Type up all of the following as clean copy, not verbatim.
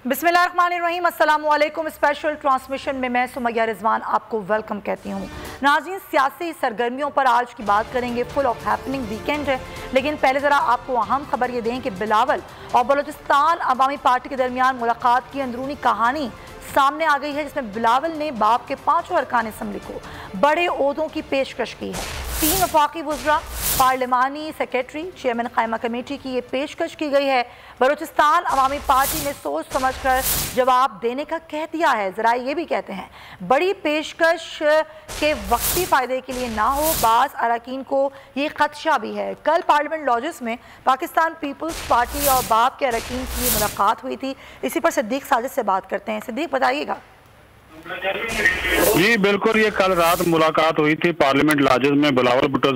बिस्मिल्लाहिर्रहमानिर्रहीम, अस्सलाम वालेकुम। स्पेशल ट्रांसमिशन में मैं सुमैया रिजवान आपको वेलकम कहती हूँ। नाज़रीन, सियासी सरगर्मियों पर आज की बात करेंगे। फुल ऑफ हैपनिंग वीकेंड है, लेकिन पहले ज़रा आपको अहम खबर ये दें कि बिलावल और बलूचिस्तान अवामी पार्टी के दरमियान मुलाकात की अंदरूनी कहानी सामने आ गई है, जिसमें बिलावल ने बाप के 5 अरकान असम्बली को बड़े ओहदों की पेशकश की है। 3 वफाकी वज़रा, पार्लिमानी सेक्रेटरी, चेयरमैन कायमा कमेटी की ये पेशकश की गई है। बलूचिस्तान अवामी पार्टी ने सोच समझ कर जवाब देने का कह दिया है। ज़रा ये भी कहते हैं बड़ी पेशकश के वक्ती फ़ायदे के लिए ना हो, बाज़ अरकान को ये खदशा भी है। कल पार्लियामेंट लॉजेस में पाकिस्तान पीपल्स पार्टी और बाप के अरकान की मुलाकात हुई थी। इसी पर सिद्दीक साजिद से बात करते हैं। सिद्दीक, बताइएगा। जी बिल्कुल, ये कल रात मुलाकात हुई थी पार्लियामेंट लॉजेस में बिलावल भुट्टो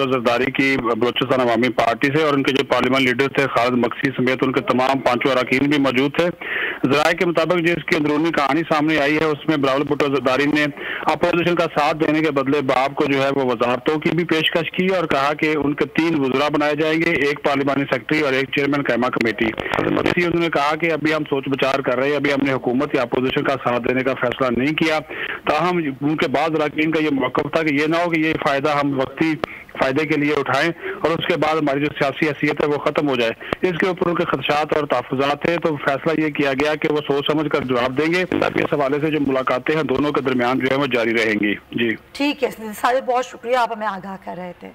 जरदारी की बलूचिस्तान अवामी पार्टी से, और उनके जो पार्लियामेंट लीडर थे खालिद मक्सी समेत उनके तमाम 5 अरकान भी मौजूद थे। जराये के मुताबिक जिसकी अंदरूनी कहानी सामने आई है, उसमें बिलावल भुट्टो जरदारी ने अपोजिशन का साथ देने के बदले बाप को जो है वो वजारतों की भी पेशकश की और कहा कि उनके 3 वज़रा बनाए जाएंगे, एक पार्लिमानी सेक्रेटरी और एक चेयरमैन कायमा कमेटी। उन्होंने कहा कि अभी हम सोच विचार कर रहे हैं, अभी हमने हुकूमत या अपोजिशन का साथ देने का फैसला नहीं किया। ताहम उनके बाद अरकान का ये मौक़िफ़ था कि ये ना हो कि ये फायदा हम वक्ती फायदे के लिए उठाएं और उसके बाद हमारी जो सियासी हैसियत है वो खत्म हो जाए। इसके ऊपर उनके खदशात और तहफ़्फ़ुज़ात थे, तो फैसला ये किया गया कि वो सोच समझ कर जवाब देंगे। इस हवाले से जो मुलाकातें हैं दोनों के दरमियान जो है वो जारी रहेंगी। जी ठीक है साजिद, बहुत शुक्रिया, आप हमें आगाह कर रहे थे।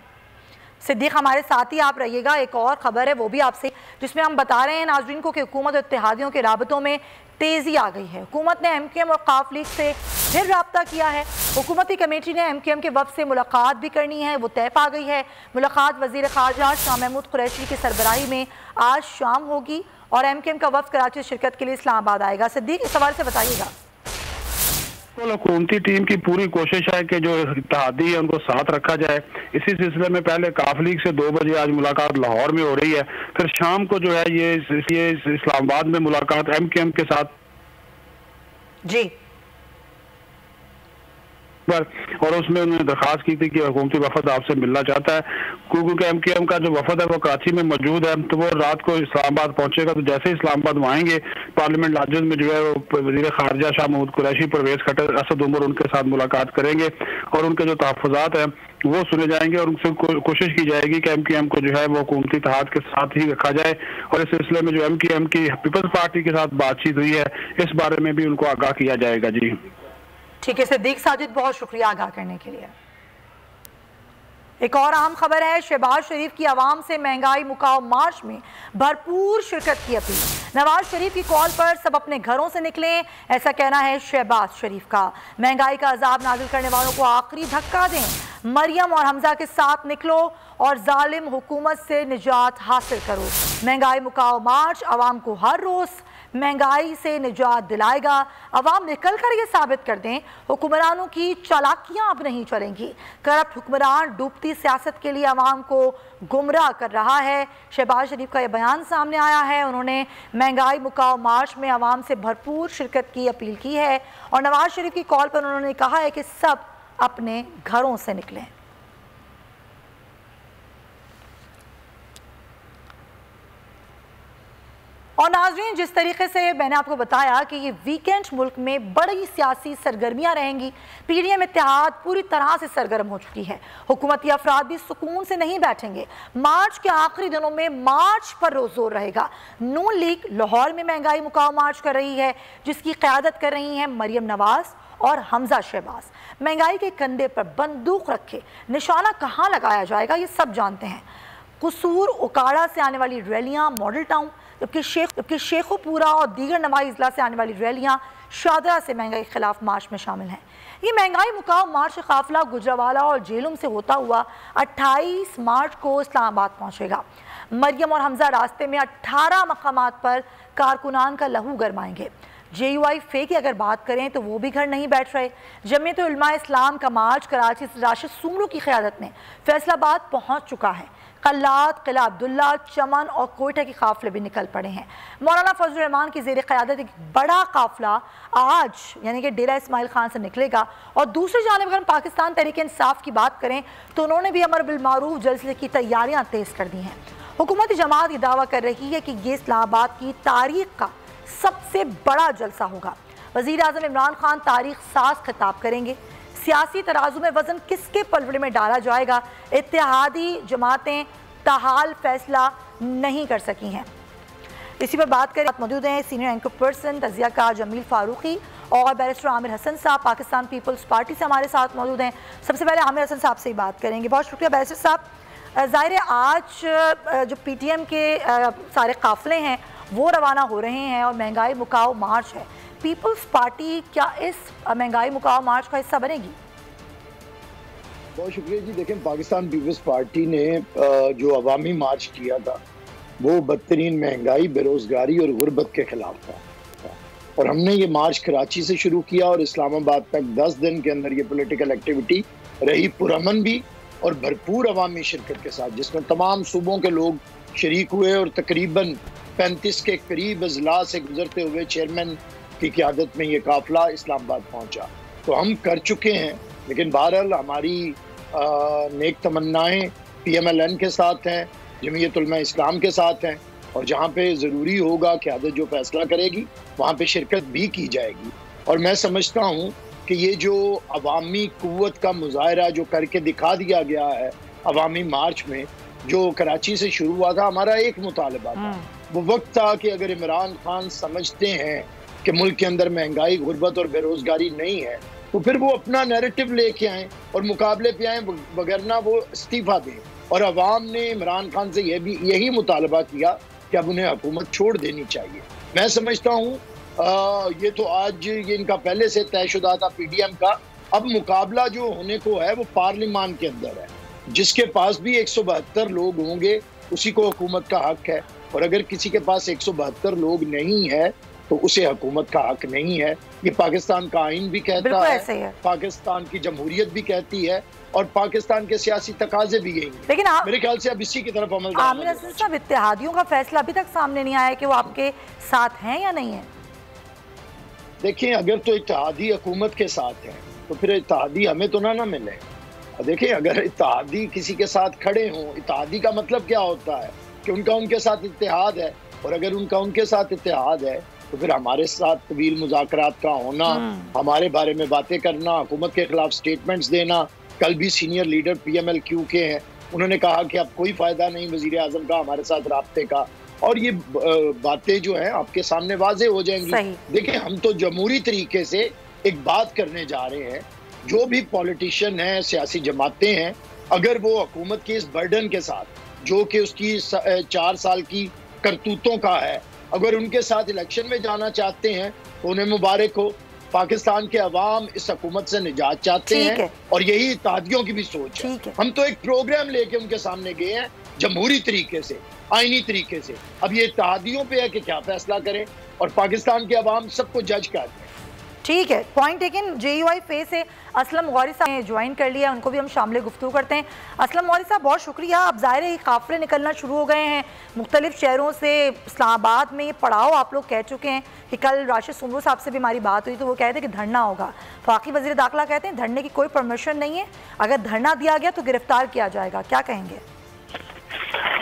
सिद्दीक हमारे साथ ही आप रहिएगा। एक और खबर है वो भी आपसे, जिसमें हम बता रहे हैं नाज़रीन को कि हुकूमत और इत्तेहादियों के राबतों में तेज़ी आ गई है। हुकूमत ने MKM और काफ लीग से फिर रब्ता किया है। हुकूमती कमेटी ने MKM के वफ़द से मुलाकात भी करनी है, वो तय पा गई है। मुलाकात वज़ीर ख़ारजा शाह महमूद कुरैशी की सरबराही में आज शाम होगी और MKM का वफ़द कराची से शिरकत के लिए इस्लामाबाद आएगा। सिद्दीक, इस सवाल से बताइएगा। हुकूमती टीम की पूरी कोशिश है कि जो इत्तेहादी है उनको साथ रखा जाए। इसी सिलसिले में पहले काफ लीग से 2 बजे आज मुलाकात लाहौर में हो रही है, फिर शाम को जो है ये इस्लामाबाद में मुलाकात MKM के साथ जी और उसमें उन्होंने दरखास्त की थी कि हुकूमती वफद आपसे मिलना चाहता है। क्योंकि MKM का जो वफद है वो कराची में मौजूद है, तो वो रात को इस्लामाबाद पहुंचेगा। तो जैसे इस्लामाबाद आएंगे पार्लियामेंट लॉजेस में जो है वो वज़ीर ख़ारजा शाह महमूद कुरैशी, परवेज़ खट्टर, असद उमर उनके साथ मुलाकात करेंगे और उनके जो तहफ़्फ़ुज़ात हैं वो सुने जाएंगे और उनसे कोशिश की जाएगी कि MKM को जो है वो हुकूमती इत्तेहाद के साथ ही रखा जाए। और इस सिलसिले में जो MKM की पीपल्स पार्टी के साथ बातचीत हुई है, इस बारे में भी उनको आगाह किया जाएगा। जी ठीक है सिद्दीक साजिद, बहुत शुक्रिया आगाह करने के लिए। एक और अहम खबर है, शहबाज शरीफ की आवाम से महंगाई मुकाओ मार्च में भरपूर शिरकत की अपील। नवाज शरीफ की कॉल पर सब अपने घरों से निकलें, ऐसा कहना है शहबाज शरीफ का। महंगाई का अजाब नाजिल करने वालों को आखिरी धक्का दें। मरियम और हमजा के साथ निकलो और जालिम हुकूमत से निजात हासिल करो। महंगाई मुकाओ मार्च आवाम को हर रोज़ महंगाई से निजात दिलाएगा। अवाम निकल कर ये साबित कर दें हुक्मरानों की चालाकियां अब नहीं चलेंगी। करप्ट हुक्मरान डूबती सियासत के लिए अवाम को गुमराह कर रहा है। शहबाज शरीफ का यह बयान सामने आया है। उन्होंने महंगाई मुकाओ मार्च में अवाम से भरपूर शिरकत की अपील की है और नवाज शरीफ की कॉल पर उन्होंने कहा है कि सब अपने घरों से निकलें। और नाज़रीन, जिस तरीके से मैंने आपको बताया कि ये वीकेंड मुल्क में बड़ी सियासी सरगर्मियां रहेंगी। PDM इत्तेहाद पूरी तरह से सरगर्म हो चुकी है। हुकूमती अफराद भी सुकून से नहीं बैठेंगे। मार्च के आखिरी दिनों में मार्च पर जोर रहेगा। नून लीग लाहौर में महंगाई मुकाओ मार्च कर रही है, जिसकी क़यादत कर रही हैं मरियम नवाज और हमजा शहबाज। महंगाई के कंधे पर बंदूक रखे निशाना कहाँ लगाया जाएगा ये सब जानते हैं। कसूर उकाड़ा से आने वाली रैलियाँ मॉडल टाउन, जबकि शेखोपुरा और दीगर नवाई अजला से आने वाली रैलियाँ शादरा से महंगाई के खिलाफ मार्च में शामिल हैं। ये महंगाई मुकाओ मार्च का काफिला गुजरावाला और जेलुम से होता हुआ 28 मार्च को इस्लामाबाद पहुँचेगा। मरियम और हमजा रास्ते में 18 मकामात पर कारकुनान का लहू गरमाएंगे। JUI फे की अगर बात करें तो वो भी घर नहीं बैठ रहे। जमीयत उलमा इस्लाम का मार्च कराची से राशिद सुमरू की क़यादत में फैसलाबाद पहुँच चुका है। कल्लात, किला अब्दुल्ला, चमन और कोयटा के काफिले भी निकल पड़े हैं। मौलाना फजल रहमान की ज़ेर क़यादत एक बड़ा काफिला आज यानी कि डेरा इस्माइल खान से निकलेगा। और दूसरी जानिब अगर हम पाकिस्तान तहरीक इंसाफ की बात करें तो उन्होंने भी अमर बिल मारूफ जलसे की तैयारियाँ तेज़ कर दी हैं। हुकूमती जमात ये दावा कर रही है कि ये इस्लामाबाद की तारीख का सबसे बड़ा जलसा होगा। वज़ीर आज़म इमरान खान तारीख साज खिताब करेंगे। सियासी तराजू में वजन किसके पलड़े में डाला जाएगा, इत्तेहादी जमातें ताहाल फैसला नहीं कर सकी हैं। इसी पर बात करें, मौजूद हैं सीनियर एंकर पर्सन तजियाकार जमील फारूकी और बैरिस्टर आमिर हसन साहब पाकिस्तान पीपल्स पार्टी से हमारे साथ मौजूद हैं। सबसे पहले आमिर हसन साहब से ही बात करेंगे। बहुत शुक्रिया बैरिस्टर साहब। ज़ाहिर है आज जो PTM के सारे काफ़िले हैं वो रवाना हो रहे हैं और महंगाई मुकाओ मार्च है। पीपल्स पार्टी क्या इस महंगाई मुकाओ मार्च का हिस्सा बनेगी? बहुत शुक्रिया जी। देखें, पाकिस्तान पीपल्स पार्टी ने जो अवामी मार्च किया था वो बदतरीन महंगाई, बेरोजगारी और गुर्बत के खिलाफ था और हमने ये मार्च कराची से शुरू किया और इस्लामाबाद तक 10 दिन के अंदर ये पॉलिटिकल एक्टिविटी रही पुरअमन भी और भरपूर अवामी शिरकत के साथ, जिसमें तमाम सूबों के लोग शरीक हुए और तकरीबन 35 के करीब अजला से गुजरते हुए चेयरमैन की क़यादत में ये काफिला इस्लामाबाद पहुंचा। तो हम कर चुके हैं, लेकिन बहरहाल हमारी नेक तमन्नाएं PMLN के साथ हैं, जमीयत उलमा इस्लाम के साथ हैं और जहाँ पे ज़रूरी होगा क़यादत जो फैसला करेगी वहाँ पे शिरकत भी की जाएगी। और मैं समझता हूँ कि ये जो अवामी क़ुव्वत का मुज़ाहरा जो करके दिखा दिया गया है अवामी मार्च में, जो कराची से शुरू हुआ था, हमारा एक मुतालबा था, वो वक्त था कि अगर इमरान खान समझते हैं कि मुल्क के अंदर महंगाई, गुर्बत और बेरोज़गारी नहीं है तो फिर वो अपना नैरेटिव लेके आएँ और मुकाबले पे आएँ, वगरना वो इस्तीफ़ा दें। और अवाम ने इमरान खान से यही मुतालबा किया कि अब उन्हें हुकूमत छोड़ देनी चाहिए। मैं समझता हूँ ये तो आज ये इनका पहले से तयशुदा था PDM का। अब मुकाबला जो होने को है वो पार्लिमान के अंदर है, जिसके पास भी 172 लोग होंगे उसी को हुकूमत का हक है, और अगर किसी के पास 172 लोग नहीं है तो उसे हुकूमत का हक नहीं है। ये पाकिस्तान का आइन भी कहता है, पाकिस्तान की जमहूरियत भी कहती है और पाकिस्तान के सियासी तकाजे भी यही। लेकिन मेरे ख्याल से अब इसी की तरफ अमल। आमिर हसन साहब, इत्तेहादियों का फैसला अभी तक सामने नहीं आया कि वो आपके साथ हैं या नहीं है? देखिए, अगर तो इत्तेहादी हुकूमत के साथ हैं तो फिर इत्तेहादी हमें तो ना मिले। देखिए, अगर इत्तेहादी किसी के साथ खड़े हों, इत्तेहादी का मतलब क्या होता है कि उनका उनके साथ इत्तेहाद है, और अगर उनका उनके साथ इत्तेहाद है तो फिर हमारे साथ तवील मुज़ाकरात का होना, हमारे बारे में बातें करना, हुकूमत के खिलाफ स्टेटमेंट्स देना। कल भी सीनियर लीडर PMLQ के हैं, उन्होंने कहा कि अब कोई फ़ायदा नहीं वज़ीर आज़म का हमारे साथ राब्ते का, और ये बातें जो हैं आपके सामने वाज़े हो जाएंगी। देखिए, हम तो जमहूरी तरीके से एक बात करने जा रहे हैं। जो भी पॉलिटिशियन हैं, सियासी जमातें हैं, अगर वो हुकूमत के इस बर्डन के साथ जो कि उसकी 4 साल की करतूतों का है, अगर उनके साथ इलेक्शन में जाना चाहते हैं तो उन्हें मुबारक हो। पाकिस्तान के अवाम इस हुकूमत से निजात चाहते हैं और यही इत्तेहादियों की भी सोच है। हम तो एक प्रोग्राम लेके उनके सामने गए हैं जमहूरी तरीके से, आईनी तरीके से। अब ये इत्तेहादियों पे है कि क्या फैसला करें, और पाकिस्तान के अवाम सबको जज करते हैं। ठीक है, पॉइंट टेकन। JUI फे से असलम गौरी साहब ने ज्वाइन कर लिया, उनको भी हम शामिल गुफ्तगू करते हैं। असलम गौरी साहब, बहुत शुक्रिया। अब ज़ाहिर है काफ़िले निकलना शुरू हो गए हैं मुख्तलिफ शहरों से। इस्लामाबाद में ये पड़ाव आप लोग कह चुके हैं कि कल राशिद सुमरू साहब से भी हमारी बात हुई तो वो कहते हैं कि धरना होगा। वफाकी वज़ीर दाखिला कहते हैं धरने की कोई परमिशन नहीं है, अगर धरना दिया गया तो गिरफ्तार किया जाएगा। क्या कहेंगे?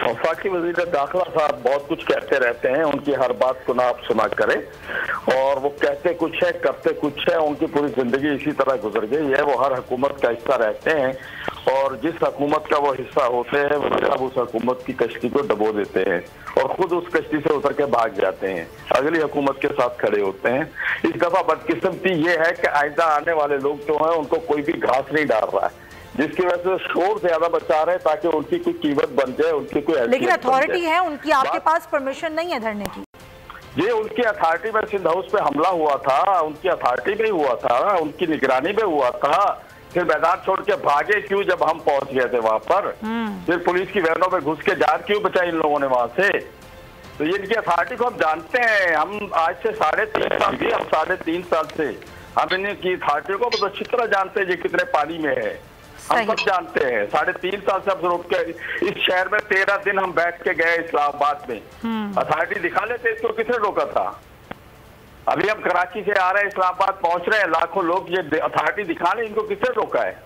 वफाकी वज़ीर दाखिला साहब बहुत कुछ कहते रहते हैं, उनकी हर बात को ना आप सुना करें, और वो कहते कुछ है करते कुछ है। उनकी पूरी जिंदगी इसी तरह गुजर गई है। वो हर हुकूमत का हिस्सा रहते हैं और जिस हुकूमत का वो हिस्सा होते हैं वो जब उस हुकूमत की कश्ती को डबो देते हैं और खुद उस कश्ती से उतर के भाग जाते हैं, अगली हुकूमत के साथ खड़े होते हैं। इस दफा बदकिस्मती ये है कि आइंदा आने वाले लोग जो हैं उनको कोई भी घास नहीं डाल रहा है, जिसकी वजह से शोर ज्यादा बचा रहे ताकि उनकी कोई कीमत बन जाए, उनकी कोई। लेकिन अथॉरिटी है उनकी, आपके पास परमिशन नहीं है धरने की। ये उनकी अथॉरिटी में सिंध हाउस पे हमला हुआ था, उनकी अथॉरिटी में हुआ था, उनकी निगरानी में हुआ था। फिर मैदान छोड़ के भागे क्यों जब हम पहुंच गए थे वहां पर? फिर पुलिस की वैनों में घुस के जान क्यों बचाई इन लोगों ने वहां से? तो ये इनकी अथॉरिटी को हम जानते हैं। हम आज से 3.5 साल भी, हम 3.5 साल से हम इनकी अथॉरिटी को बहुत अच्छी तरह जानते हैं ये कितने पानी में है, हम सब जानते हैं। 3.5 साल से हम रुक के इस शहर में 13 दिन हम बैठ के गए इस्लामाबाद में। अथॉरिटी दिखा लेते, इसको किसने रोका था? अभी हम कराची से आ रहे हैं, इस्लामाबाद पहुंच रहे हैं, लाखों लोग, ये अथॉरिटी दिखा ले, इनको किसने रोका है?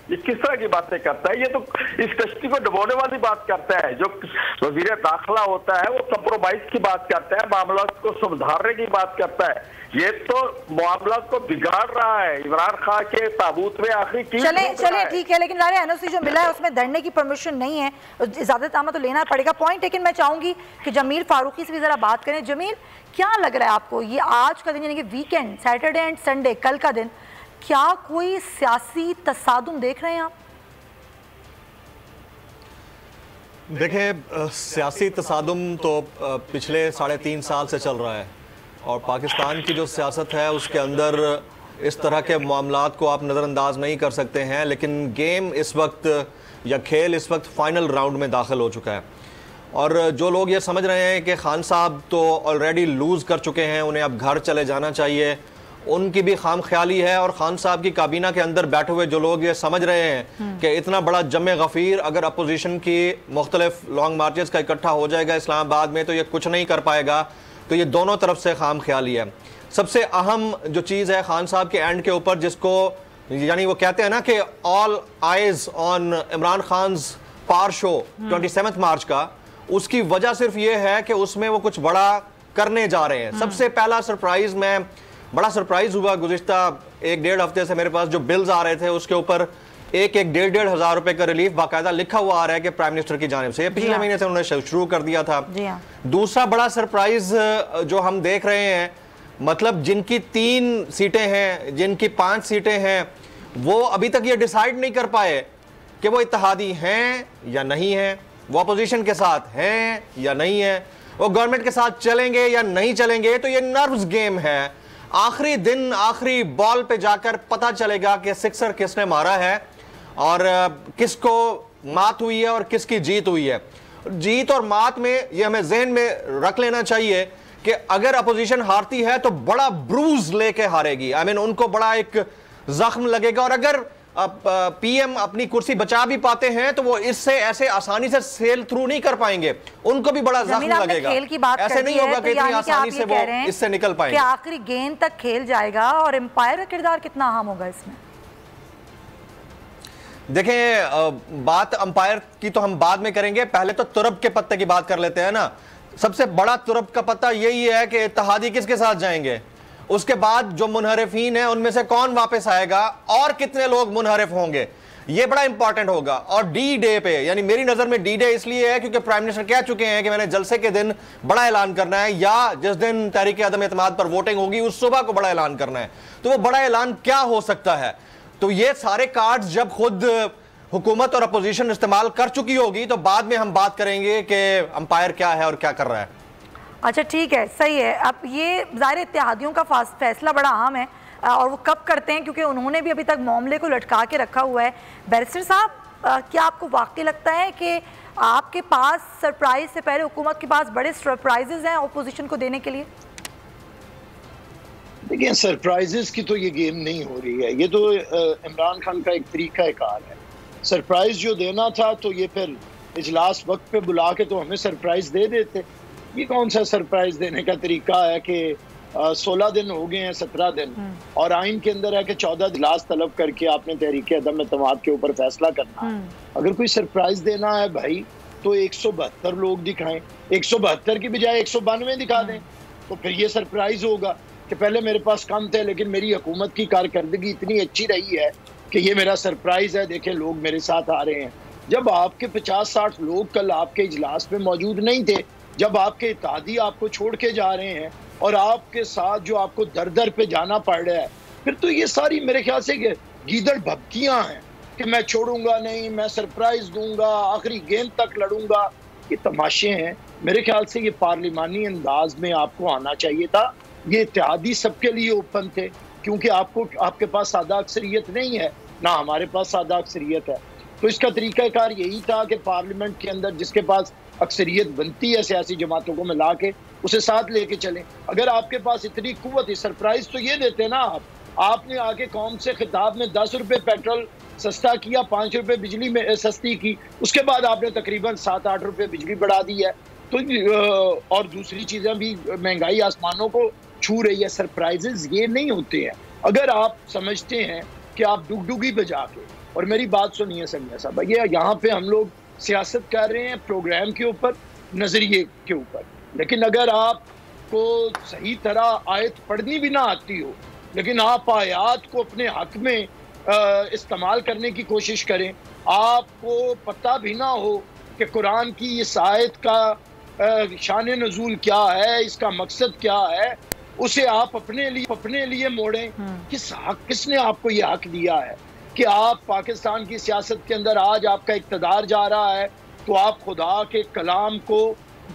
ये किस तरह की बातें करता है? ये तो इस कश्ती को डुबोने वाली बात करता है। जो वजीर दाखिला होता है वो कंप्रोमाइज की बात करता है, मामला को सुधारने की बात करता है। ये तो मामला को बिगाड़ रहा है। इमरान खान के ताबूत में आखिरी की चले ठीक है, लेकिन ज़ाहिर एनओसी जो मिला है उसमें धरने की परमिशन नहीं है, इजाज़तनामा तो लेना पड़ेगा पॉइंट। लेकिन मैं चाहूंगी कि जमील फारूकी से भी ज़रा बात करें। जमील, क्या लग रहा है आपको ये आज का दिन यानी कि वीकेंड, सैटरडे एंड संडे, कल का दिन, क्या कोई सियासी तसादुम देख रहे हैं आप? देखिए, सियासी तसादुम तो पिछले 3.5 साल से चल रहा है और पाकिस्तान की जो सियासत है उसके अंदर इस तरह के मामलात को आप नज़रअंदाज नहीं कर सकते हैं। लेकिन गेम इस वक्त या खेल इस वक्त फाइनल राउंड में दाखिल हो चुका है और जो लोग ये समझ रहे हैं कि खान साहब तो ऑलरेडी लूज़ कर चुके हैं, उन्हें अब घर चले जाना चाहिए, उनकी भी खाम ख्याली है। और खान साहब की काबीना के अंदर बैठे हुए जो लोग ये समझ रहे हैं कि इतना बड़ा जमे गफ़ीर अगर अपोजिशन की मुख्तलिफ लॉन्ग मार्चेस का इकट्ठा हो जाएगा इस्लामाबाद में तो ये कुछ नहीं कर पाएगा, तो ये दोनों तरफ से खाम ख्याली है। सबसे अहम जो चीज़ है खान साहब के एंड के ऊपर, जिसको यानी वो कहते हैं ना कि all eyes on Imran Khan power show 27 मार्च का, उसकी वजह सिर्फ ये है कि उसमें वो कुछ बड़ा करने जा रहे हैं। सबसे पहला सरप्राइज, मैं बड़ा सरप्राइज हुआ गुज़िश्ता 1-1.5 हफ्ते से मेरे पास जो बिल्स आ रहे थे उसके ऊपर 1,500 हज़ार रुपए का रिलीफ बाकायदा लिखा हुआ आ रहा है कि प्राइम मिनिस्टर की जानिब से। पिछले महीने से उन्होंने शुरू कर दिया था। दूसरा बड़ा सरप्राइज जो हम देख रहे हैं, मतलब जिनकी 3 सीटें हैं, जिनकी 5 सीटें हैं, वो अभी तक ये डिसाइड नहीं कर पाए कि वो इत्तेहादी हैं या नहीं हैं, वो अपोजिशन के साथ हैं या नहीं है, वो गवर्नमेंट के साथ चलेंगे या नहीं चलेंगे। तो ये नर्व्स गेम है। आखिरी दिन, आखिरी बॉल पे जाकर पता चलेगा कि सिक्सर किसने मारा है और किसको मात हुई है और किसकी जीत हुई है। जीत और मात में ये हमें जहन में रख लेना चाहिए कि अगर अपोजिशन हारती है तो बड़ा ब्रूज लेके हारेगी। आई मीन उनको बड़ा एक जख्म लगेगा, और अगर पीएम अपनी कुर्सी बचा भी पाते हैं तो वो इससे ऐसे आसानी से सेल थ्रू नहीं कर पाएंगे, उनको भी बड़ा जख्म लगेगा। खेल की बात ऐसे नहीं होगा कि इतनी आसानी से वो इससे निकल पाएंगे। आखिरी गेंद तक खेल जाएगा और एम्पायर का किरदार कितना अहम होगा इसमें? देखें, बात अंपायर की तो हम बाद में करेंगे, पहले तो तुरब के पत्ते की बात कर लेते हैं ना। सबसे बड़ा तुरब का पत्ता यही है कि इत्तेहादी किसके साथ जाएंगे, उसके बाद जो मुनहरिफीन है उनमें से कौन वापस आएगा और कितने लोग मुनहरिफ होंगे, ये बड़ा इंपॉर्टेंट होगा। और डी डे पे, यानी मेरी नजर में डी डे इसलिए है क्योंकि प्राइम मिनिस्टर कह चुके हैं कि मैंने जलसे के दिन बड़ा ऐलान करना है, या जिस दिन तहरीक अदम एतमाद पर वोटिंग होगी उस सुबह को बड़ा ऐलान करना है। तो वो बड़ा ऐलान क्या हो सकता है? तो ये सारे कार्ड्स जब खुद हुकूमत और अपोजिशन इस्तेमाल कर चुकी होगी तो बाद में हम बात करेंगे कि अंपायर क्या है और क्या कर रहा है। अच्छा ठीक है, सही है। अब ये ज़ाहिर इत्तेहादियों का फैसला बड़ा अहम है और वो कब करते हैं, क्योंकि उन्होंने भी अभी तक मामले को लटका के रखा हुआ है। बैरिस्टर साहब, क्या आपको वाकई लगता है कि आपके पास सरप्राइज से पहले हुकूमत के पास बड़े सरप्राइजेज हैं अपोजिशन को देने के लिए? देखिए, सरप्राइजेस की तो ये गेम नहीं हो रही है, ये तो इमरान खान का एक तरीका कार है। सरप्राइज जो देना था तो ये फिर इजलास वक्त पे बुला के तो हमें सरप्राइज दे देते। ये कौन सा सरप्राइज देने का तरीका है कि 16 दिन हो गए हैं, 17 दिन, और आइन के अंदर है कि 14 इजलास तलब करके आपने तहरीक अदम एतमाद के ऊपर फैसला करना है। अगर कोई सरप्राइज देना है भाई तो 172 लोग दिखाएं, 172 की बजाय 192 दिखा दें, तो फिर ये सरप्राइज होगा कि पहले मेरे पास कम थे लेकिन मेरी हुकूमत की कारकर्दगी इतनी अच्छी रही है कि ये मेरा सरप्राइज है, देखें लोग मेरे साथ आ रहे हैं। जब आपके 50-60 लोग कल आपके इजलास में मौजूद नहीं थे, जब आपके इत्तेहादी आपको छोड़ के जा रहे हैं और आपके साथ जो आपको दर दर पे जाना पड़ रहा है, फिर तो ये सारी मेरे ख्याल से गीदड़ भभकियां हैं कि मैं छोड़ूंगा नहीं, मैं सरप्राइज दूंगा, आखिरी गेंद तक लड़ूंगा। ये तमाशे हैं। मेरे ख्याल से ये पार्लिमानी अंदाज में आपको आना चाहिए था। ये इत्तेहादी सबके लिए ओपन थे क्योंकि आपके पास सादा अक्सरियत नहीं है, ना हमारे पास सादा अक्सरियत है। तो इसका तरीकाकार यही था कि पार्लियामेंट के अंदर जिसके पास अक्सरियत बनती है सियासी जमातों को मिला के उसे साथ लेके चलें। अगर आपके पास इतनी कुव्वत है, सरप्राइज तो ये देते ना आपने आके कौम से खिताब में 10 रुपए पेट्रोल सस्ता किया, 5 रुपए बिजली में सस्ती की, उसके बाद आपने तकरीबन 7-8 रुपए बिजली बढ़ा दी है। तो और दूसरी चीजें भी, महंगाई आसमानों को छू रही है। सरप्राइजेस ये नहीं होते हैं। अगर आप समझते हैं कि आप डुगडुगी बजा के और मेरी बात सुनिए संजय साहब, ये यहाँ पे हम लोग सियासत कर रहे हैं प्रोग्राम के ऊपर, नजरिए के ऊपर, लेकिन अगर आपको सही तरह आयत पढ़नी भी ना आती हो, लेकिन आप आयात को अपने हक में इस्तेमाल करने की कोशिश करें, आपको पता भी ना हो कि कुरान की इस आयत का शान नज़ूल क्या है, इसका मकसद क्या है, उसे आप अपने लिए मोड़ें। किसने आपको ये हक दिया है कि आप पाकिस्तान की सियासत के अंदर आज आपका इक़्तिदार जा रहा है तो आप खुदा के कलाम को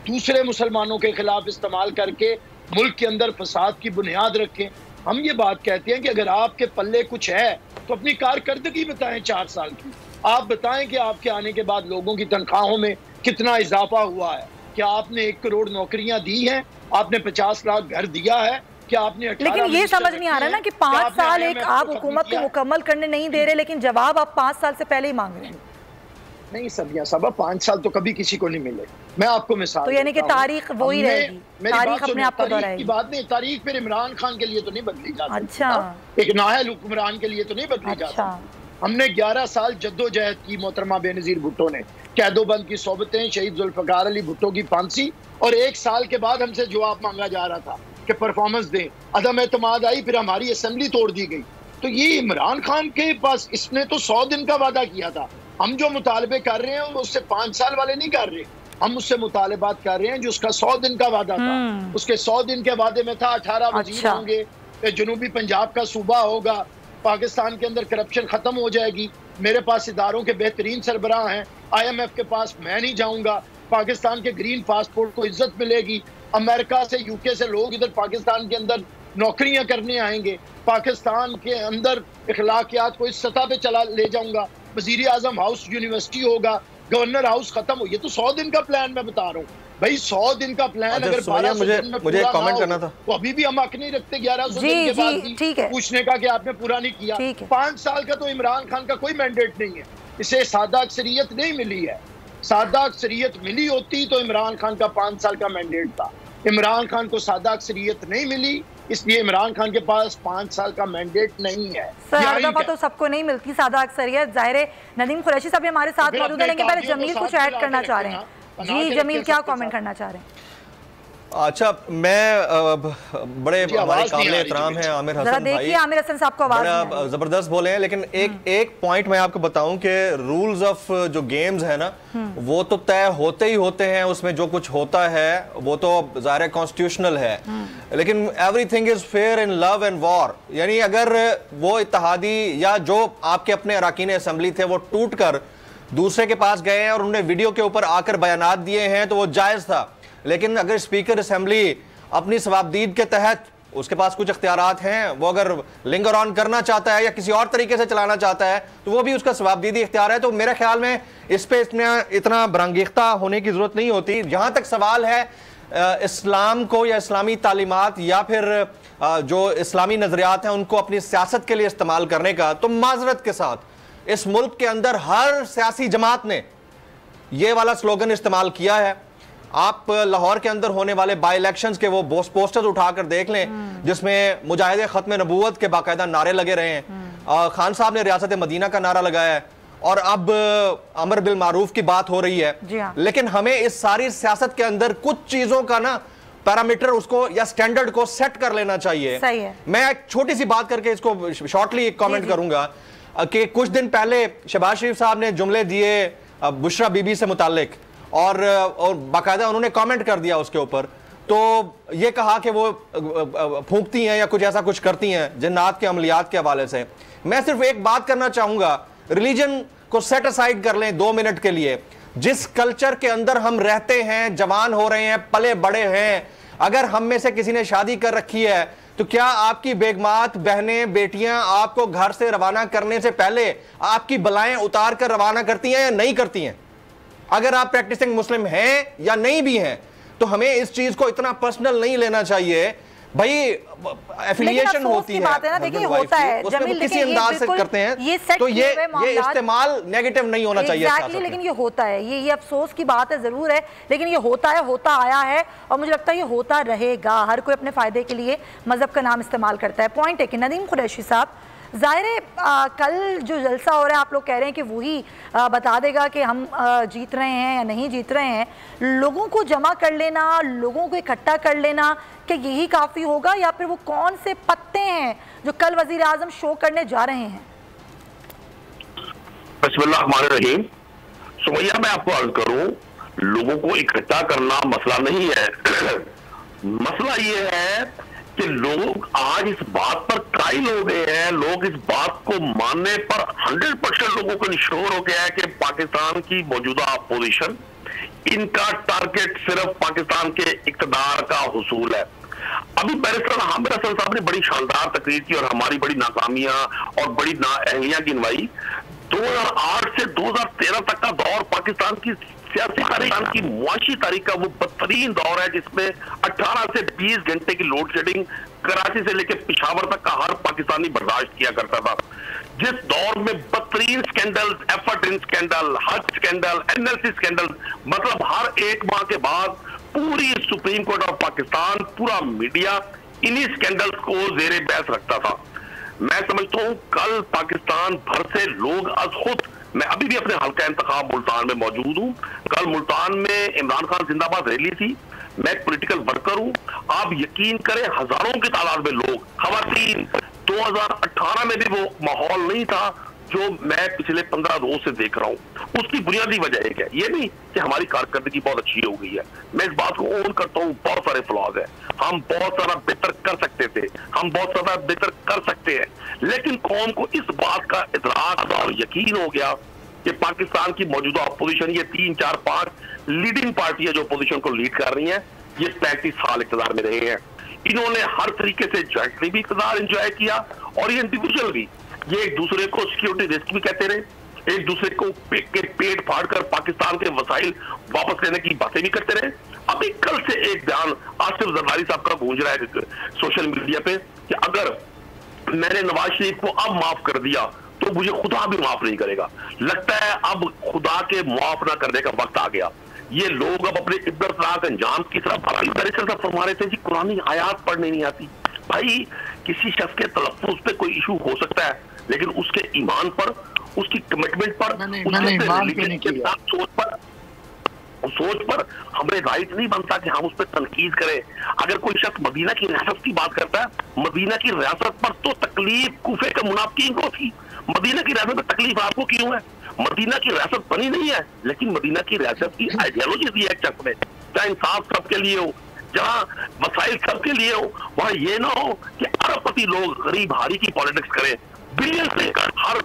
दूसरे मुसलमानों के खिलाफ इस्तेमाल करके मुल्क के अंदर फसाद की बुनियाद रखें? हम ये बात कहते हैं कि अगर आपके पल्ले कुछ है तो अपनी कारकर्दगी बताएं 4 साल की। आप बताएं कि आपके आने के बाद लोगों की तनख्वाहों में कितना इजाफा हुआ है, क्या आपने 1 करोड़ नौकरियां दी हैं, आपने 50 लाख घर दिया है, क्या आपने 18 लेकिन ये समझ नहीं आ रहा ना कि 5 साल एक आप हुकूमत को मुकम्मल करने नहीं दे रहे, लेकिन जवाब आप 5 साल से पहले ही मांग रहे हैं। नहीं सबिया साहब, 5 साल तो कभी किसी को नहीं मिले। मैं आपको मिसाल तो यानी कि तारीख वही रहेगी, तारीख अपने आप को दोहराएगी। बात नहीं, तारीख फिर इमरान खान के लिए तो नहीं बदली जा सकती। अच्छा, एक नाअहल हुक्मरान के लिए तो नहीं बदली जा सकती। हमने 11 साल जद्दोजहद की मोहतरमा बेनज़ीर भुट्टो ने, कैदोबंद की सोबतें, शहीद जुल्फ़िकार अली भुट्टो की फांसी, और 1 साल के बाद हमसे जवाब मांगा जा रहा था कि परफॉर्मेंस दें, अदम एतमाद आई, फिर हमारी असेंबली तोड़ दी गई। तो ये इमरान खान के पास, इसने तो 100 दिन का वादा किया था। हम जो मुतालबे कर रहे हैं उससे 5 साल वाले नहीं कर रहे, हम उससे मुतालबात कर रहे हैं जो उसका 100 दिन का वादा था। उसके 100 दिन के वादे में था 18 वजीर होंगे, जनूबी पंजाब का सूबा होगा, पाकिस्तान के अंदर करप्शन खत्म हो जाएगी, मेरे पास इदारों के बेहतरीन सरबराह हैं, IMF के पास मैं नहीं जाऊंगा, पाकिस्तान के ग्रीन पासपोर्ट को इज्जत मिलेगी, अमेरिका से UK से लोग इधर पाकिस्तान के अंदर नौकरियां करने आएंगे, पाकिस्तान के अंदर इखलाकियात को इस सतह पे चला ले जाऊंगा, वजीर आजम हाउस यूनिवर्सिटी होगा, गवर्नर हाउस खत्म हो। ये तो 100 दिन का प्लान मैं बता रहा हूँ भाई, 100 दिन का प्लान अगर 12 मुझे कमेंट करना था, तो अभी भी हम हक नहीं रखते 1100 दिन के बाद भी पूछने का कि आपने पूरा नहीं किया। 5 साल का तो इमरान खान का कोई मैंडेट नहीं है, इसे सादा अक्सरियत नहीं मिली है। सादा अक्सरियत मिली होती तो इमरान खान का 5 साल का मैंडेट था। इमरान खान को सादा अक्सरियत नहीं मिली, इसलिए इमरान खान के पास 5 साल का मैंडेट नहीं है। सर हर दफा तो सबको नहीं मिलती सादा अक्सरियत, जाहिर है। नदीम कुरैशी साहब हमारे साथ मौजूद हैं, पहले जमील कुछ ऐड करना चाह रहे हैं। जी जमील, क्या कमेंट करना चाह रहे हैं? अच्छा, मैं बड़े हमारे काबिल एहतराम हैं आमिर हसन भाई, आमिर हसन साहब को आवाज बड़ा जबरदस्त बोले हैं, लेकिन एक पॉइंट मैं आपको बताऊं कि रूल्स ऑफ जो गेम्स है ना, वो तो तय होते ही होते हैं, उसमें जो कुछ होता है वो तो ज़ाहिर कॉन्स्टिट्यूशनल है, लेकिन everything is fair in love and war. यानी अगर वो इत्तेहादी या जो आपके अपने अरकान असेंबली थे वो टूट कर दूसरे के पास गए हैं और उन्होंने वीडियो के ऊपर आकर बयानात दिए हैं तो वो जायज़ था, लेकिन अगर स्पीकर असेंबली अपनी सवाबदीद के तहत उसके पास कुछ इख्तियारात हैं, वो अगर लिंगर ऑन करना चाहता है या किसी और तरीके से चलाना चाहता है तो वो भी उसका सवाबदीदी इख्तियार है। तो मेरे ख्याल में इस पे इतना बरंगीख्ता होने की जरूरत नहीं होती। जहां तक सवाल है इस्लाम को या इस्लामी तालीमात या फिर जो इस्लामी नजरियात हैं उनको अपनी सियासत के लिए इस्तेमाल करने का, तो माजरत के साथ इस मुल्क के अंदर हर सियासी जमात ने ये वाला स्लोगन इस्तेमाल किया है। आप लाहौर के अंदर होने वाले बाई इलेक्शंस के वो पोस्टर्स उठाकर देख लें जिसमें मुजाहिदे खत्म नबूवत के बाकायदा नारे लगे रहे हैं। खान साहब ने रियासत मदीना का नारा लगाया है और अब अमर बिल मारूफ की बात हो रही है। लेकिन हमें इस सारी सियासत के अंदर कुछ चीजों का ना पैरामीटर उसको या स्टैंडर्ड को सेट कर लेना चाहिए। सही है। मैं एक छोटी सी बात करके इसको शॉर्टली कमेंट करूंगा कि कुछ दिन पहले शहबाज शरीफ साहब ने जुमले दिए बुशरा बीबी से मुतालिक और बाकायदा उन्होंने कमेंट कर दिया उसके ऊपर, तो ये कहा कि वो फूंकती हैं या कुछ ऐसा कुछ करती हैं जिन्नात के अमलियात के हवाले से। मैं सिर्फ एक बात करना चाहूंगा, रिलीजन को सेट असाइड कर लें 2 मिनट के लिए। जिस कल्चर के अंदर हम रहते हैं, जवान हो रहे हैं, पले बड़े हैं, अगर हम में से किसी ने शादी कर रखी है तो क्या आपकी बेगमात, बहनें, बेटियां आपको घर से रवाना करने से पहले आपकी बलाएं उतार कर रवाना करती हैं या नहीं करती हैं? अगर आप प्रैक्टिसिंग मुस्लिम हैं या नहीं भी हैं तो हमें इस चीज को इतना पर्सनल नहीं लेना चाहिए। भाई एफिलिएशन होती है ना, देखिए होता है जमील, किसी अंदाज से करते हैं तो ये इस्तेमाल नेगेटिव नहीं होना चाहिए। एग्जैक्टली, लेकिन ये होता है, ये अफसोस की बात है जरूर है, लेकिन ये होता है, होता आया है और मुझे लगता है ये होता रहेगा। हर कोई अपने फायदे के लिए मजहब का नाम इस्तेमाल करता है। पॉइंट है कि नदीम कुरैशी साहब जाहिर है कल जो जलसा हो रहा है आप लोग कह रहे हैं कि वही बता देगा कि हम जीत रहे हैं या नहीं जीत रहे हैं। लोगों को जमा कर लेना, लोगों को इकट्ठा कर लेना, क्या यही काफ़ी होगा या फिर वो कौन से पत्ते हैं जो कल वज़ीर आज़म शो करने जा रहे हैं? बिस्मिल्लाहिर्रहमानिर्रहीम। सुमैया, मैं आपको अर्ज करूं, लोगों को इकट्ठा करना मसला नहीं है। मसला ये है कि लोग आज इस बात पर कायल हो गए हैं, लोग इस बात को मानने पर 100% लोगों को निश्चोर हो गया है कि पाकिस्तान की मौजूदा अपोजिशन, इनका टारगेट सिर्फ पाकिस्तान के इक़्तिदार का हुसूल है। अभी बैरिस्टर हामिद हसन साहब ने बड़ी शानदार तकरीर की और हमारी बड़ी नाकामियां और बड़ी नाअहलियां गिनवाई। 2008 से 2013 तक का दौर पाकिस्तान की सियासी तारीख की मुआशी तारीख का वो बदतरीन दौर है, जिसमें 18 से 20 घंटे की लोड शेडिंग कराची से लेकर पिशावर तक का हर पाकिस्तानी बर्दाश्त किया करता था। जिस दौर में बदतरीन स्कैंडल, एफर्ट स्कैंडल, हज स्कैंडल, एनएलसी स्कैंडल, मतलब हर एक माह के बाद पूरी सुप्रीम कोर्ट ऑफ पाकिस्तान, पूरा मीडिया इन्हीं स्कैंडल्स को जेरे बहस रखता था। मैं समझता हूं कल पाकिस्तान भर से लोग अज खुद, मैं अभी भी अपने हल्का इंतखाब मुल्तान में मौजूद हूं, कल मुल्तान में इमरान खान जिंदाबाद रैली थी। मैं एक पॉलिटिकल वर्कर हूं, आप यकीन करें हजारों की तादाद में लोग, खवातीन, 2018 में भी वो माहौल नहीं था जो मैं पिछले 15 रोज से देख रहा हूं। उसकी बुनियादी वजह एक है, ये नहीं कि हमारी कारकर्दगी बहुत अच्छी हो गई है, मैं इस बात को ओन करता हूं, बहुत सारे फ्लॉज है, हम बहुत सारा बेहतर कर सकते थे, हम बहुत सारा बेहतर कर सकते हैं, लेकिन कौम को इस बात का इदराक और यकीन हो गया कि पाकिस्तान की मौजूदा अपोजिशन, ये 3, 4, 5 लीडिंग पार्टियां जो अपोजिशन को लीड कर रही हैं, ये 35 साल इक़्तिदार में रहे हैं। इन्होंने हर तरीके से ज्वाइंटली भी इक़्तिदार एंजॉय किया और ये इंडिविजुअल भी, ये एक दूसरे को सिक्योरिटी रिस्क भी कहते रहे, एक दूसरे को पेट फाड़कर पाकिस्तान के वसाइल वापस लेने की बातें भी करते रहे। अभी कल से एक बयान आसिफ जरदारी साहब का गूंज रहा है सोशल मीडिया पे कि अगर मैंने नवाज शरीफ को अब माफ कर दिया तो मुझे खुदा भी माफ नहीं करेगा। लगता है अब खुदा के माफ ना करने का वक्त आ गया। ये लोग अब अपने इब्बतनाक अंजाम की तरफ बैरिस्टर साहब फरमा रहे थे जी कुरानी आयात पढ़ने नहीं आती। भाई, किसी शख्स के तलफ्फुज़ पे कोई इशू हो सकता है, लेकिन उसके ईमान पर, उसकी कमिटमेंट पर, सोच पर हमें राइट नहीं बनता कि हम उस पर तनकीद करें। अगर कोई शख्स मदीना की रियासत की बात करता है, मदीना की रियासत पर तो तकलीफ कूफे के मुनाफिकीन को थी, मदीना की रियासत में तकलीफ आपको क्यों है? मदीना की रियासत बनी नहीं है, लेकिन मदीना की रियासत की आइडियोलॉजी दी है एक शख्स ने, चाहे इंसाफ सबके लिए हो, जहाँ वसाइल सबके लिए हो, वहां ये ना हो कि अरबपति लोग गरीब हारी की पॉलिटिक्स करें, बिलियन से हर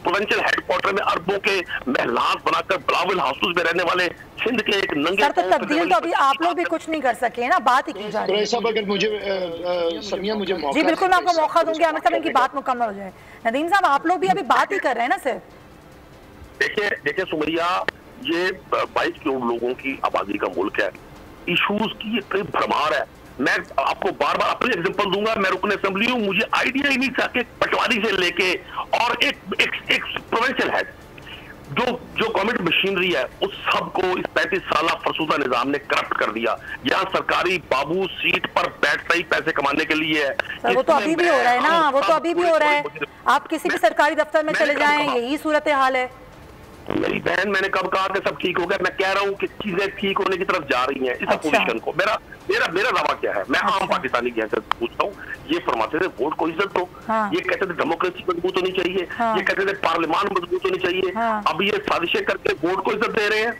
प्रोविंशियल हेडक्वार्टर में अरबों के महलात बनाकर बिलावल हाउस में रहने वाले सिंध के एक नंगे सर, तो तब्दील तो अभी आप लोग भी कुछ नहीं कर सके ना, बात ही की जा रही है। साहब, अगर मुझे समिया मुझे मौका, जी बिल्कुल, मैं आपको मौका दूंगी आमिर साहब, इनकी बात मुकम्मल हो जाए। नदीम साहब, आप लोग भी अभी बात ही कर रहे हैं ना सर? देखिए सुमैया, ये 22 करोड़ लोगों की आबादी का मुल्क है, इशूज की एक भरमार है। मैं आपको बार बार अपनी एग्जांपल दूंगा, मैं रुकन असेंबली हूं, मुझे आइडिया ही नहीं था कि पटवारी से लेके और एक प्रोविंशियल हेड जो गवर्नमेंट मशीनरी है, उस सबको इस 35 साल फरसूदा निजाम ने करप्ट कर दिया। यहाँ सरकारी बाबू सीट पर बैठता ही पैसे कमाने के लिए है। वो तो अभी भी हो रहा है ना, वो तो अभी भी हो रहा है। आप किसी भी सरकारी दफ्तर में चले जाएं, यही सूरत हाल है। मेरी बहन, मैंने कब कहा कि सब ठीक हो गया? मैं कह रहा हूँ कि चीजें ठीक होने की तरफ जा रही हैं इस अपोजिशन को। मेरा दावा क्या है, मैं आम पाकिस्तानी की हैसियत पूछता हूँ। ये फरमाते थे वोट को इज्जत दो, ये कहते थे डेमोक्रेसी मजबूत होनी चाहिए, ये कहते थे पार्लियामान मजबूत होनी चाहिए। अब ये साजिशें करके वोट को इज्जत दे रहे हैं।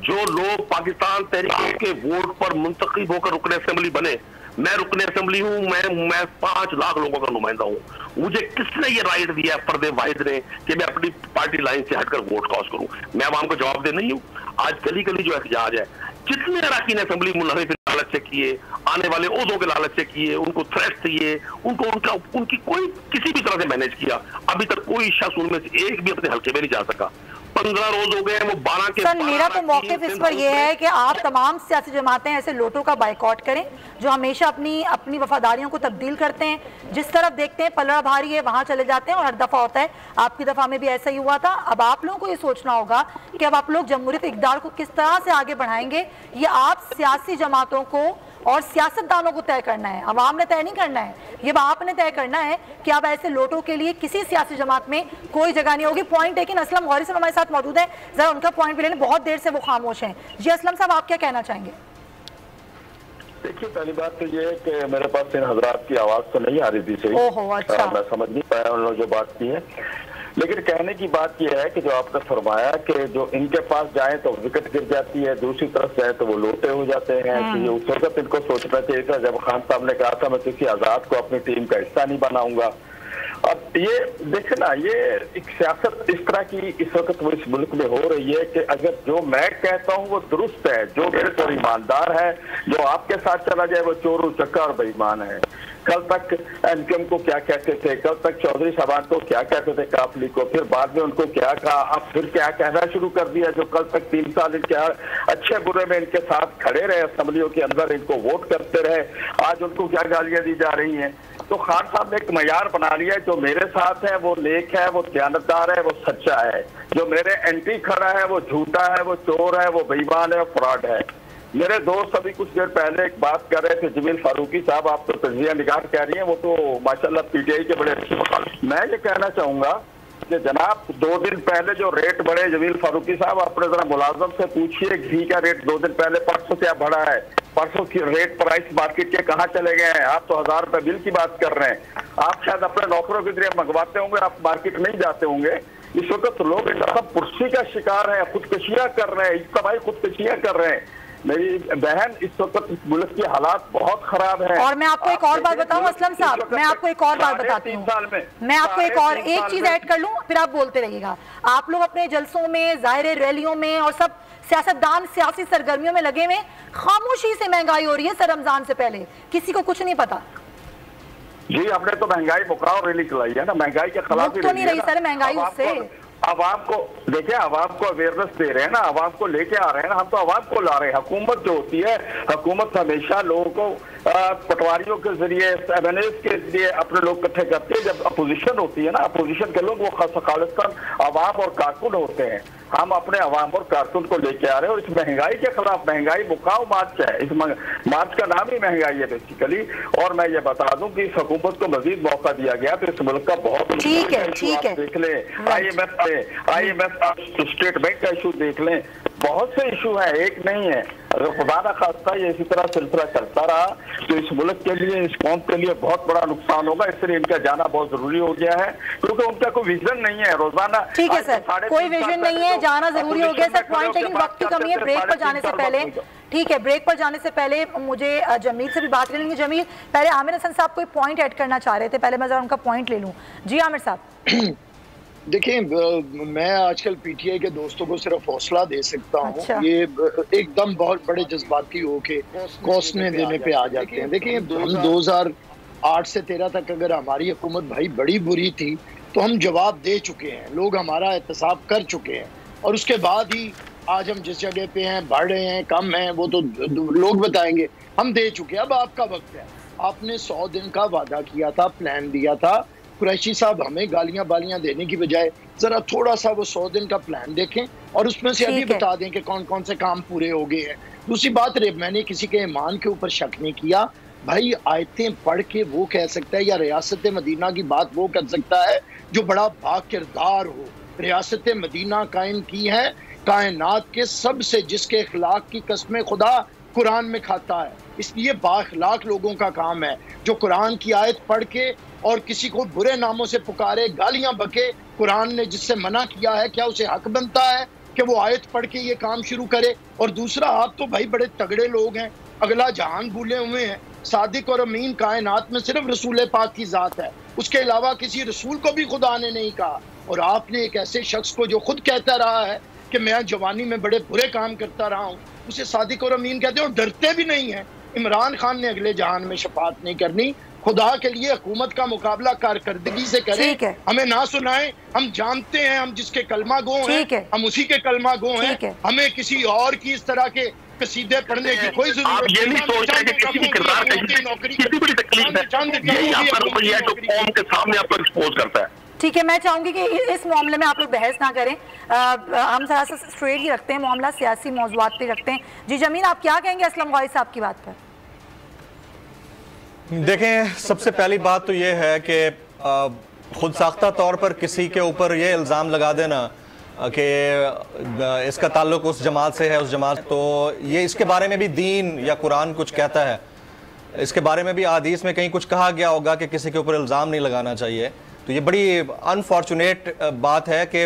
जो लोग पाकिस्तान तहरीक के वोट पर मुंतखब होकर रुकन असेंबली बने, मैं रुकन असेंबली हूँ, मैं 5 लाख लोगों का नुमाइंदा हूँ। मुझे किसने ये राइट दिया है, फर्द वाहिद ने, कि मैं अपनी पार्टी लाइन से हटकर वोट कास्ट करूँ? मैं आवाम को जवाब दे नहीं हूँ। आज गली गली जो एहतजाज है, जितने अरकान असेंबली मुनहरिफ लालच से किए, आने वाले ओहदों के लालच से किए, उनको थ्रेट दिए, उनकी कोई किसी भी तरह से मैनेज किया, अभी तक कोई शख्स उनमें से एक भी अपने हल्के में नहीं जा सका। 15 रोज हो गए, वो 12 के सर, मेरा तो मौक़िफ़ इस पर यह है कि आप तमाम सियासी जमातें ऐसे लोटों का बाइकआउट करें जो हमेशा अपनी वफादारियों को तब्दील करते हैं। जिस तरफ देखते हैं पलड़ा भारी है, वहां चले जाते हैं, और हर दफा होता है। आपकी दफा में भी ऐसा ही हुआ था। अब आप लोगों को ये सोचना होगा कि अब आप लोग जमहूरियत इक़्तिदार को किस तरह से आगे बढ़ाएंगे। ये आप सियासी जमातों को और सियासतदानों को तय करना है, अवाम ने तय नहीं करना है। ये आपने तय करना है कि अब ऐसे लोटों के लिए किसी सियासी जमात में कोई जगह नहीं होगी। पॉइंट लेकिन असलम गौरी साहब हमारे साथ मौजूद है, जरा उनका पॉइंट भी लेने, बहुत देर से वो खामोश हैं। जी असलम साहब, आप क्या कहना चाहेंगे? देखिए, पहली बात तो ये है कि मेरे पास इन हजरात की आवाज तो नहीं आ रही थी सही। ओहो, अच्छा। मैं समझ नहीं पाया उन्होंने जो बात की है, लेकिन कहने की बात यह है कि जो आपने फरमाया कि जो इनके पास जाए तो विकेट गिर जाती है, दूसरी तरफ जाए तो वो लोटे हो जाते हैं। तो ये उस वक्त इनको सोचना चाहिए था जब खान साहब ने कहा था मैं किसी आजाद को अपनी टीम का हिस्सा नहीं बनाऊंगा। अब ये देखे ना, ये एक सियासत इस तरह की इस वक्त वो इस मुल्क में हो रही है कि अगर जो मैं कहता हूँ वो दुरुस्त है, जो मेरे को ईमानदार है, जो आपके साथ चला जाए वो चोर उचक्का और बेईमान है। कल तक एनकेएम को क्या कहते थे, कल तक चौधरी साहब को क्या कहते थे काफली को, फिर बाद में उनको क्या कहा, अब फिर क्या कहना शुरू कर दिया। जो कल तक 3 साल इनके अच्छे बुरे में इनके साथ खड़े रहे, असेंबलियों के अंदर इनको वोट करते रहे, आज उनको क्या गालियां दी जा रही हैं। तो खान साहब ने एक मयार बना लिया है, जो मेरे साथ है वो नेक है, वो दयानतदार है, वो सच्चा है। जो मेरे एंटी खड़ा है वो झूठा है, वो चोर है, वो बेईमान है, वो फ्रॉड है। मेरे दोस्त अभी कुछ देर पहले एक बात कर रहे थे, जमील फारूकी साहब, आप तो तजिया निगार कह रही हैं, वो तो माशाल्लाह पीटीआई के बड़े अच्छे वकाल। मैं ये कहना चाहूंगा कि जनाब 2 दिन पहले जो रेट बढ़े, जमील फारूकी साहब अपने जरा मुलाजम से पूछिए घी का रेट 2 दिन पहले परसों क्या बढ़ा है, परसों की रेट प्राइस मार्केट के कहाँ चले गए हैं। आप तो 1000 रुपए बिल की बात कर रहे हैं, आप शायद अपने नौकरों के जरिए मंगवाते होंगे, आप मार्केट नहीं जाते होंगे। इस वक्त लोग सब पुर्सी का शिकार है, खुदकशियां कर रहे हैं, इज्तमाही खुदकशियां कर रहे हैं। मेरी बहन, इस वक्त मुल्क की हालात बहुत खराब है। और मैं आपको एक और बात बताऊं असलम साहब, मैं आपको एक और बात बताती हूँ, मैं आपको एक चीज ऐड कर लूं, फिर आप बोलते रहिएगा। आप लोग अपने जलसों में, जाहिर रैलियों में और सब सियासतदान सियासी सरगर्मियों में लगे हुए, खामोशी से महंगाई हो रही है। सर रमजान से पहले किसी को कुछ नहीं पता। जी, हमने तो महंगाई मुकाओ रैली चलाई है ना, महंगाई के खिलाफ तो नहीं रही सर महंगाई उससे। आवाम को देखिए, आवाम को अवेयरनेस दे रहे हैं ना, आवाम को लेके आ रहे हैं ना, हम तो आवाम को ला रहे हैं। हुकूमत जो होती है, हुकूमत हमेशा लोगों को पटवारियों के जरिए, एमएनएस के जरिए अपने लोग इकट्ठे करते हैं। जब अपोजिशन होती है ना, अपोजिशन के लोग वो खालिस्तान आवाम और कारकुन होते हैं। हम अपने अवाम और कारकुन को लेके आ रहे हैं और इस महंगाई के खिलाफ, महंगाई मुकाओ मार्च है, इस मार्च का नाम ही महंगाई है बेसिकली। और मैं ये बता दूं कि इस हुकूमत को मजीद मौका दिया गया तो इस मुल्क का बहुत ठीक है देख लें, IMF स्टेट बैंक का इशू देख लें, बहुत से इशू है, एक नहीं है। अगर खुदा ना खास्ता ये इसी तरह सिलसिला चलता रहा तो इस मुल्क के लिए, इस कौम के लिए बहुत बड़ा नुकसान होगा। इसलिए इनका जाना बहुत जरूरी हो गया है, क्योंकि उनका कोई विजन नहीं है। रोजाना ठीक है सर, कोई विजन नहीं है, जाना जरूरी हो गया सर। पॉइंट लेकिन वक्त की कमी है। ब्रेक पर जाने से पहले, ठीक है, ब्रेक पर जाने से पहले मुझे जमील से भी बात कर लेंगे। जमील, पहले आमिर हसन साहब कोई पॉइंट ऐड करना चाह रहे थे, पहले मैं जरा उनका पॉइंट ले लूं। जी आमिर साहब। देखिए, मैं आजकल पीटीआई के दोस्तों को सिर्फ हौसला दे सकता हूँ। अच्छा। ये एकदम बहुत बड़े जज्बाती होके कोसने देने पे आ जाते हैं। देखिए, हम 2008 से 13 तक अगर हमारी हुकूमत भाई बड़ी बुरी थी तो हम जवाब दे चुके हैं, लोग हमारा एहतसाब कर चुके हैं, और उसके बाद ही आज हम जिस जगह पे हैं, बढ़ रहे हैं, कम हैं, वो तो लोग बताएंगे। हम दे चुके हैं, अब आपका वक्त है। आपने 100 दिन का वादा किया था, प्लान दिया था। कुरैशी साहब, हमें गालियां बालियां देने की बजाय जरा थोड़ा सा वो 100 दिन का प्लान देखें और उसमें से अभी बता दें कि कौन कौन से काम पूरे हो गए हैं। दूसरी बात, मैंने किसी के ईमान के ऊपर शक नहीं किया। भाई आयतें पढ़ के वो कह सकता है या रियासत मदीना की बात वो कर सकता है जो बड़ा बाकिरदार हो। रियासत मदीना कायम की है कायनात के सबसे जिसके अखलाक की कसमें खुदा कुरान में खाता है। इसलिए बाखलाक लोगों का काम है जो कुरान की आयत पढ़ के और किसी को बुरे नामों से पुकारे, गालियां बके। कुरान ने जिससे मना किया है, क्या उसे हक बनता है कि वो आयत पढ़ के ये काम शुरू करे? और दूसरा, आप तो भाई बड़े तगड़े लोग हैं, अगला जहान भूले हुए हैं। सादिक और अमीन कायनात में सिर्फ रसूल पाक की जात है, उसके अलावा किसी रसूल को भी खुदा ने नहीं कहा। और आपने एक ऐसे शख्स को जो खुद कहता रहा है कि मैं जवानी में बड़े बुरे काम करता रहा हूँ, उसे सादिक और अमीन कहते हैं और डरते भी नहीं है। इमरान खान ने अगले जहान में शफात नहीं करनी। खुदा के लिए हुकूमत का मुकाबला कारकर्दगी से करें, हमें ना सुनाएं। हम जानते हैं हम जिसके कलमा गो हैं, हम उसी के कलमा गो हैं। हमें किसी और की इस तरह के कसीदे पढ़ने की कोई जरूरत आप ये नहीं सोच रहे कि किसी भी किरदार का किसी बड़ी तकलीफ है, यही आपका रवैया है जो कौम के सामने आपको एक्सपोज करता है। ठीक है, मैं चाहूंगी कि इस मामले में आप लोग बहस ना करें, हम थोड़ा सा स्ट्रेट ही रखते हैं मामला, सियासी मौजूआत पे रखते हैं। जी जमीन, आप क्या कहेंगे असलम गौरी साहब की बात पर? देखें, सबसे पहली बात तो ये है कि खुद साख्ता तौर पर किसी के ऊपर ये इल्ज़ाम लगा देना कि इसका ताल्लुक उस जमात से है, उस जमात, तो ये इसके बारे में भी दीन या कुरान कुछ कहता है, इसके बारे में भी हदीस में कहीं कुछ कहा गया होगा कि किसी के ऊपर इल्ज़ाम नहीं लगाना चाहिए। तो ये बड़ी अनफॉर्चुनेट बात है कि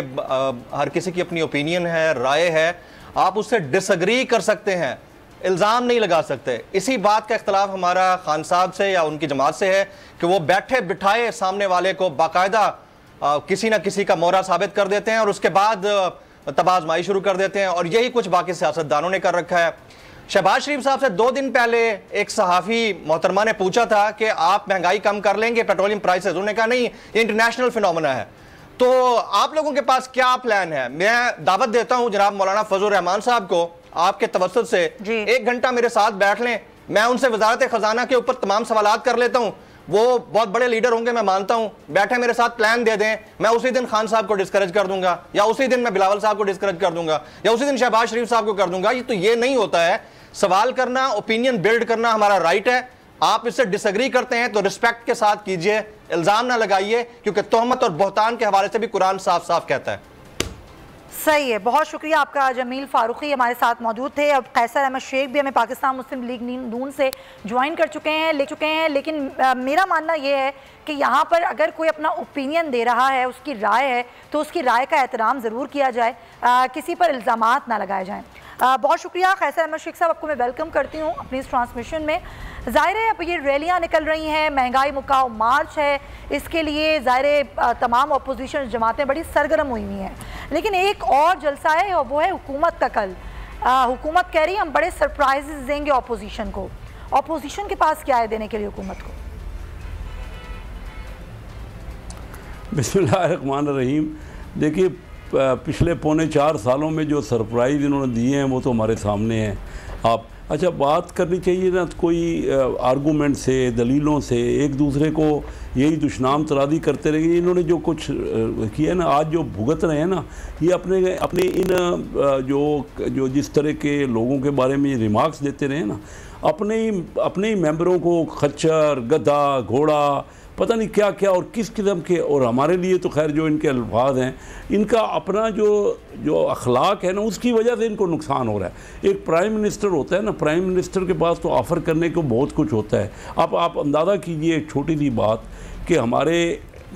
हर किसी की अपनी ओपिनियन है, राय है, आप उससे डिसएग्री कर सकते हैं, इल्ज़ाम नहीं लगा सकते। इसी बात का इख्तलाफ हमारा खान साहब से या उनकी जमात से है कि वो बैठे बिठाए सामने वाले को बाकायदा किसी ना किसी का मोहरा साबित कर देते हैं और उसके बाद तबाज़माई शुरू कर देते हैं, और यही कुछ बाकी सियासतदानों ने कर रखा है। शहबाज शरीफ साहब से 2 दिन पहले एक सहाफ़ी मोहतरमा ने पूछा था कि आप महंगाई कम कर लेंगे, पेट्रोलियम प्राइसेस, उन्होंने कहा नहीं, ये इंटरनेशनल फिनोमेना है। तो आप लोगों के पास क्या प्लान है? मैं दावत देता हूं जनाब मौलाना फजल रहमान साहब को, आपके तवस्सुत से 1 घंटा मेरे साथ बैठ लें, मैं उनसे वजारत खजाना के ऊपर तमाम सवालात कर लेता हूं, वो बहुत बड़े लीडर होंगे मैं मानता हूं, बैठे मेरे साथ प्लान दे दें, मैं उसी दिन खान साहब को डिस्करेज कर दूंगा, या उसी दिन मैं बिलावल साहब को डिस्करेज कर दूंगा, या उसी दिन शहबाज शरीफ साहब को कर दूंगा। ये तो ये नहीं होता है। सवाल करना, ओपिनियन बिल्ड करना हमारा राइट है। आप इससे डिसएग्री करते हैं तो रिस्पेक्ट के साथ कीजिए, इल्जाम ना लगाइए, क्योंकि तोहमत और बहतान के हवाले से भी कुरान साफ साफ कहता है। सही है, बहुत शुक्रिया आपका। जमील फारूकी हमारे साथ मौजूद थे। अब कैसर अहमद शेख भी हमें पाकिस्तान मुस्लिम लीग नून से ज्वाइन कर चुके हैं, लेकिन मेरा मानना यह है कि यहाँ पर अगर कोई अपना ओपिनियन दे रहा है, उसकी राय है, तो उसकी राय का एहतराम ज़रूर किया जाए, किसी पर इल्ज़ामात ना लगाए जाएँ। बहुत शुक्रिया कैसर अहमद शेख साहब, आपको मैं वेलकम करती हूँ अपनी इस ट्रांसमिशन में। ज़ाहिर है अब ये रैलियाँ निकल रही हैं, महंगाई मुकाओ मार्च है, इसके लिए ज़ाहिर तमाम अपोजिशन जमातें बड़ी सरगर्म हुई हैं, लेकिन एक और जलसा है और वो है हुकूमत का। कल हुकूमत कह रही है हम बड़े सरप्राइजेस देंगे अपोजिशन को। अपोजिशन के पास क्या है देने के लिए हुकूमत को? बिस्मिल्लाहिर्रहमानिर्रहीम। देखिए, पिछले 3.25 सालों में जो सरप्राइज़ इन्होंने दिए हैं वो तो हमारे सामने हैं। आप अच्छा बात करनी चाहिए ना, कोई आर्गूमेंट से, दलीलों से एक दूसरे को यही दुश्मनाम तरादी करते रहे। इन्होंने जो कुछ किया ना, आज जो भुगत रहे हैं ना, ये अपने इन जो जिस तरह के लोगों के बारे में ये रिमार्क्स देते रहे ना, अपने ही मेंबरों को खच्चर, गधा, घोड़ा, पता नहीं क्या क्या और किस किस्म के, और हमारे लिए तो खैर जो इनके अल्फाज हैं, इनका अपना जो अखलाक है ना, उसकी वजह से इनको नुकसान हो रहा है। एक प्राइम मिनिस्टर होता है ना, प्राइम मिनिस्टर के पास तो ऑफ़र करने को बहुत कुछ होता है। आप अंदाज़ा कीजिए एक छोटी सी बात कि हमारे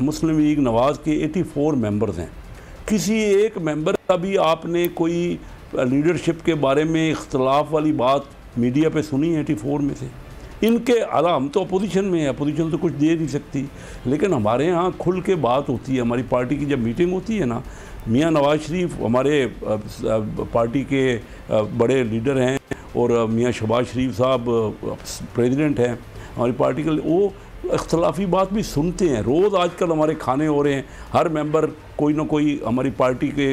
मुस्लिम लीग नवाज़ के 84 मेंबर्स हैं, किसी एक मेंबर का भी आपने कोई लीडरशिप के बारे में इख्तलाफ वाली बात मीडिया पे सुनी? 84 में से इनके अलावा हम तो अपोजिशन में है, अपोजिशन तो कुछ दे नहीं सकती, लेकिन हमारे यहाँ खुल के बात होती है। हमारी पार्टी की जब मीटिंग होती है ना, मियाँ नवाज शरीफ हमारे पार्टी के बड़े लीडर हैं और मियाँ शहबाज शरीफ साहब प्रेसिडेंट हैं हमारी पार्टी के, वो इख्तलाफी बात भी सुनते हैं। रोज़ आजकल हमारे खाने हो रहे हैं, हर मेंबर कोई ना कोई हमारी पार्टी के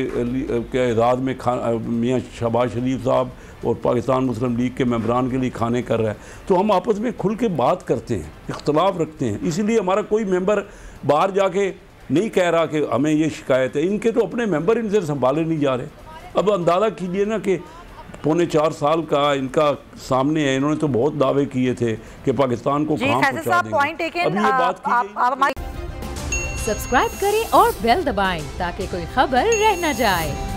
एजाज़ में मियाँ शहबाज शरीफ साहब और पाकिस्तान मुस्लिम लीग के मेंबरान के लिए खाने कर रहा है। तो हम आपस में खुल के बात करते हैं, इख्तलाफ रखते हैं, इसीलिए हमारा कोई मेंबर बाहर जाके नहीं कह रहा कि हमें ये शिकायत है। इनके तो अपने मेंबर इनसे संभाले नहीं जा रहे। अब अंदाज़ा कीजिए ना कि 3.25 साल का इनका सामने है, इन्होंने तो बहुत दावे किए थे कि पाकिस्तान को कहाँ पहुँचा देंगे। अब ये बात की सब्सक्राइब करें और बेल दबाएं ताकि कोई खबर रह न जाए।